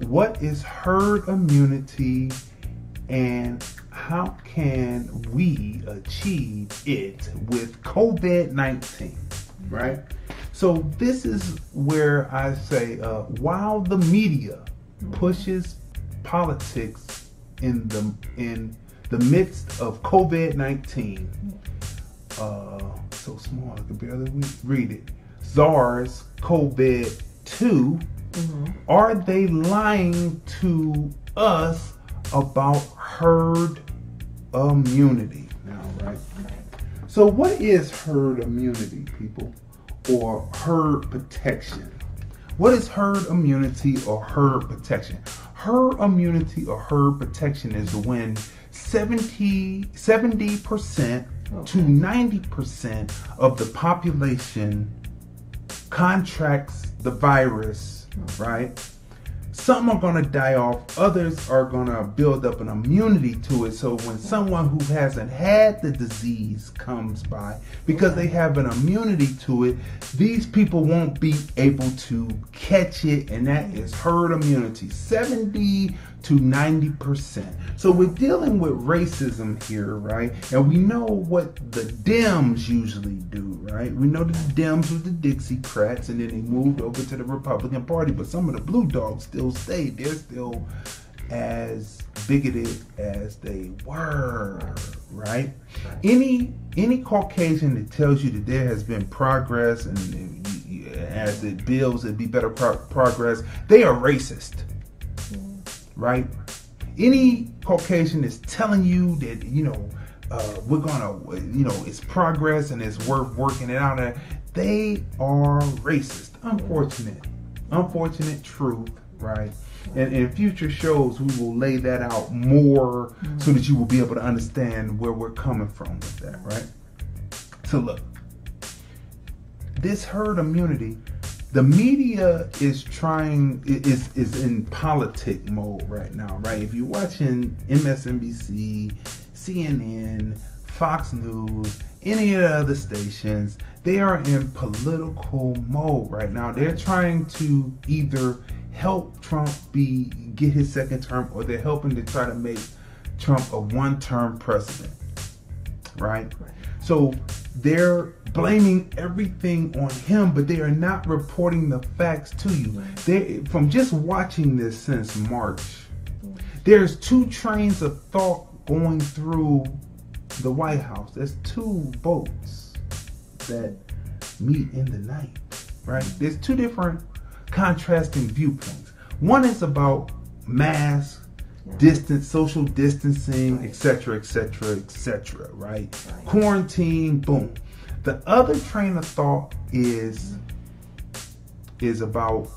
what is herd immunity and how can we achieve it with COVID-19, right? So this is where I say, while the media pushes politics in the midst of COVID-19, so small I can barely read it, SARS-CoV-2, are they lying to us about herd immunity now, right? So what is herd immunity, people, or herd protection? What is herd immunity or herd protection? Herd immunity or herd protection is when 70% to 90% of the population contracts the virus, right? Some are going to die off, others are going to build up an immunity to it. So when someone who hasn't had the disease comes by, because they have an immunity to it, these people won't be able to catch it, and that is herd immunity, 70 to 90%. So we're dealing with racism here, right? And we know what the Dems usually do, right? We know that the Dems were the Dixiecrats, and then they moved over to the Republican Party, but some of the blue dogs still stayed. They're still as bigoted as they were, right? Any Caucasian that tells you that there has been progress and as it builds, it'd be better progress, they are racist. Right? Any Caucasian is telling you that, we're gonna, it's progress and it's worth working it out, they are racist. Unfortunate truth, right? And in future shows, we will lay that out more so that you will be able to understand where we're coming from with that, right? So look, this herd immunity, the media is in politic mode right now, right? If you're watching MSNBC, CNN, Fox News, any of the other stations, they are in political mode right now. They're trying to either help Trump get his second term, or they're helping to try to make Trump a one-term president, right? So they're blaming everything on him, but they are not reporting the facts to you. From just watching this since March, there's two trains of thought going through the White House. There's two boats that meet in the night, right? There's two different contrasting viewpoints. One is about mask, distance, social distancing, etc., etc., etc., right? Quarantine, boom. The other train of thought is about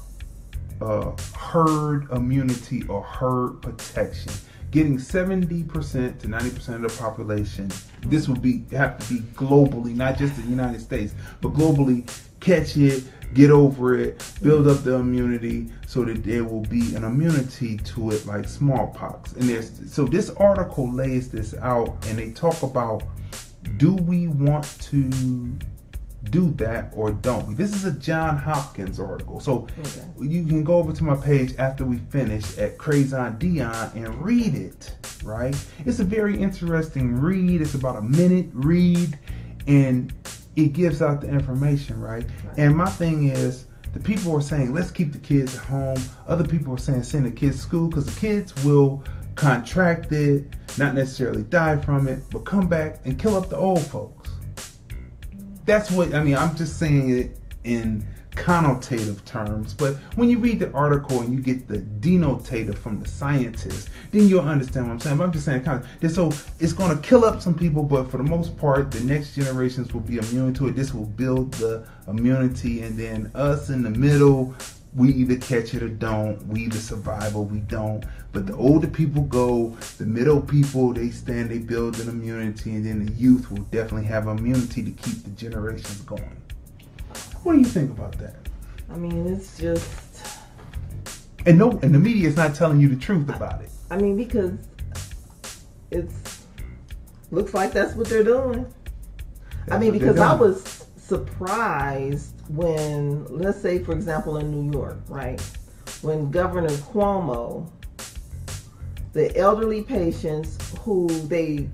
herd immunity or herd protection. Getting 70% to 90% of the population, this will have to be globally, not just the United States, but globally, catch it, get over it, build up the immunity so that there will be an immunity to it like smallpox. And so this article lays this out, and they talk about, do we want to do that or don't we? This is a John Hopkins article. So you can go over to my page after we finish at Crazon Dion and read it, right? It's a very interesting read. It's about a minute read, and it gives out the information, right? And my thing is, the people are saying, let's keep the kids at home. Other people are saying, send the kids to school, because the kids will contract it, not necessarily die from it, but come back and kill up the old folks. That's what, I'm just saying it in connotative terms, but when you read the article and you get the denotative from the scientists, then you'll understand what I'm saying. But I'm just saying, so it's going to kill up some people, but for the most part, the next generations will be immune to it. This will build the immunity, and then us in the middle, we either catch it or don't. We either survive or we don't. But the older people go, the middle people, they stand, they build an immunity, and then the youth will definitely have immunity to keep the generations going. What do you think about that? It's just... And the media is not telling you the truth about it. Because looks like that's what they're doing. Because I was surprised when, let's say, for example, in New York, right? when Governor Cuomo, the elderly patients who they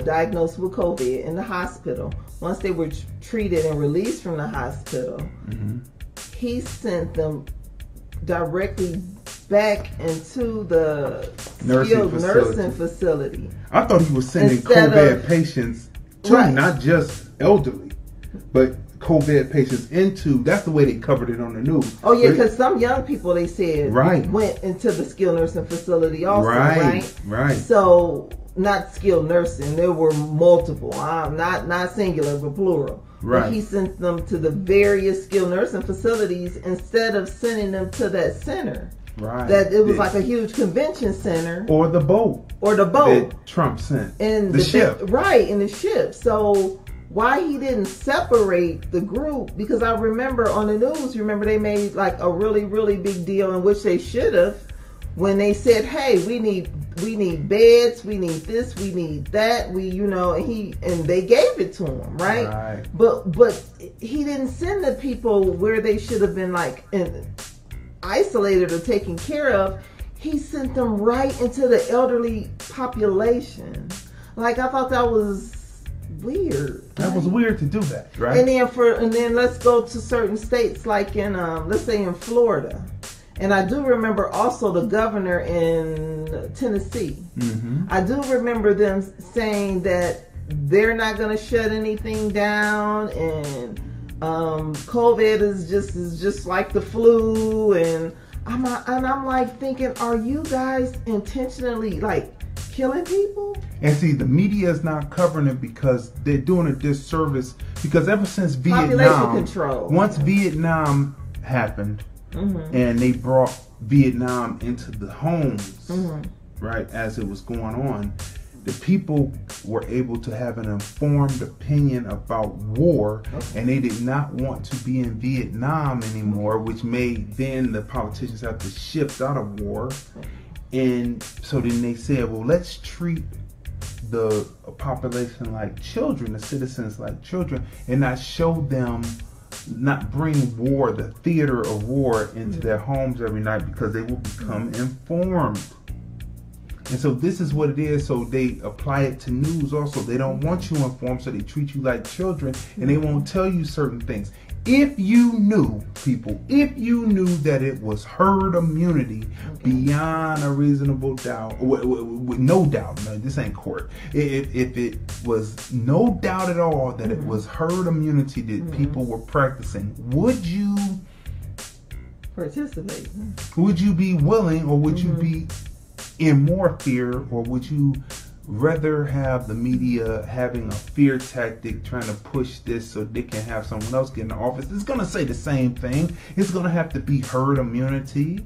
diagnosed with COVID in the hospital, once they were treated and released from the hospital, he sent them directly back into the skilled nursing facility. I thought he was sending COVID patients too, not just elderly, but COVID patients into. That's the way they covered it on the news. Oh yeah, because some young people, they said, went into the skilled nursing facility also, right? So not skilled nursing, there were multiple, not singular but plural. Right. But he sent them to the various skilled nursing facilities instead of sending them to that center. Right. That it was like a huge convention center. Or the boat. That Trump sent. And the ship. Right, in the ship. So why he didn't separate the group, because I remember on the news, they made like a really, really big deal, in which they should have, when they said, hey, we need beds, we need this, we need that, and they gave it to him, right? But he didn't send the people where they should have been like isolated or taken care of. He sent them right into the elderly population. Like, I thought that was weird. That was weird to do that, right? And then let's go to certain states, like in let's say in Florida. And I do remember also the governor in Tennessee. I do remember them saying that they're not going to shut anything down, and COVID is just like the flu. And I'm like thinking, are you guys intentionally like killing people? And see, the media is not covering it because they're doing a disservice. Because ever since Vietnam, once Vietnam happened, and they brought Vietnam into the homes, right, as it was going on, the people were able to have an informed opinion about war, and they did not want to be in Vietnam anymore, which made then the politicians have to shift out of war. And so then they said, well, let's treat the population like children, the citizens like children, and not bring war, the theater of war, into their homes every night, because they will become informed. And so this is what it is. So they apply it to news also. They don't want you informed, so they treat you like children, and they won't tell you certain things. If you knew, people, that it was herd immunity beyond a reasonable doubt, with no doubt, no, this ain't court. If it was no doubt at all that it was herd immunity that people were practicing, would you participate? Would you be willing, or would you be in more fear, or would you rather have the media having a fear tactic, trying to push this so they can have someone else get in the office? It's going to say the same thing. It's going to have to be herd immunity.